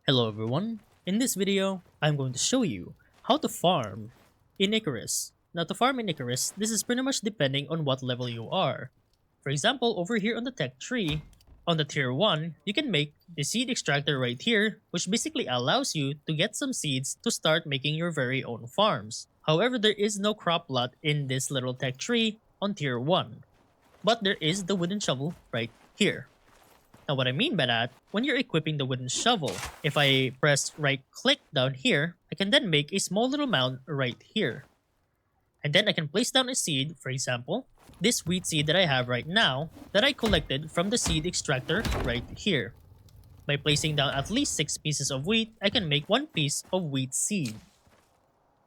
Hello everyone, in this video, I'm going to show you how to farm in Icarus. Now to farm in Icarus, this is pretty much depending on what level you are. For example, over here on the tech tree, on the tier 1, you can make the seed extractor right here, which basically allows you to get some seeds to start making your very own farms. However, there is no crop lot in this little tech tree on tier 1, but there is the wooden shovel right here. Now what I mean by that, when you're equipping the wooden shovel, if I press right click down here, I can then make a small little mound right here. And then I can place down a seed, for example, this wheat seed that I have right now that I collected from the seed extractor right here. By placing down at least 6 pieces of wheat, I can make 1 piece of wheat seed.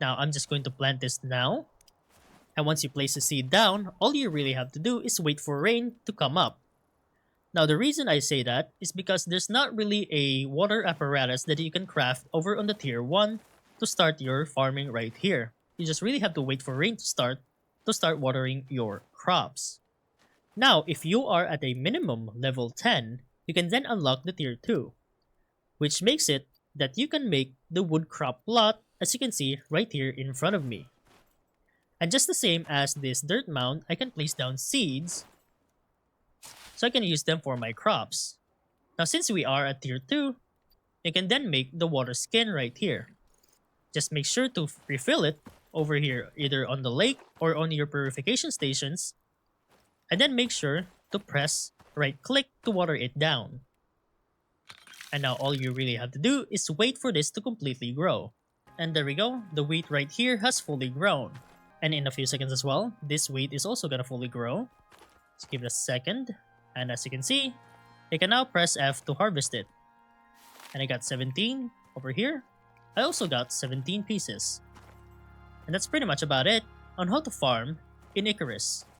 Now I'm just going to plant this now. And once you place the seed down, all you really have to do is wait for rain to come up. Now, the reason I say that is because there's not really a water apparatus that you can craft over on the tier 1 to start your farming right here. You just really have to wait for rain to start watering your crops. Now, if you are at a minimum level 10, you can then unlock the tier 2, which makes it that you can make the wood crop lot as you can see right here in front of me. And just the same as this dirt mound, I can place down seeds so I can use them for my crops. Now since we are at tier 2, you can then make the water skin right here. Just make sure to refill it over here either on the lake or on your purification stations, and then make sure to press right click to water it down. And now all you really have to do is wait for this to completely grow. And there we go, the wheat right here has fully grown. And in a few seconds as well, this wheat is also gonna fully grow. Let's give it a second. And as you can see, you can now press F to harvest it. And I got 17 over here. I also got 17 pieces. And that's pretty much about it on how to farm in Icarus.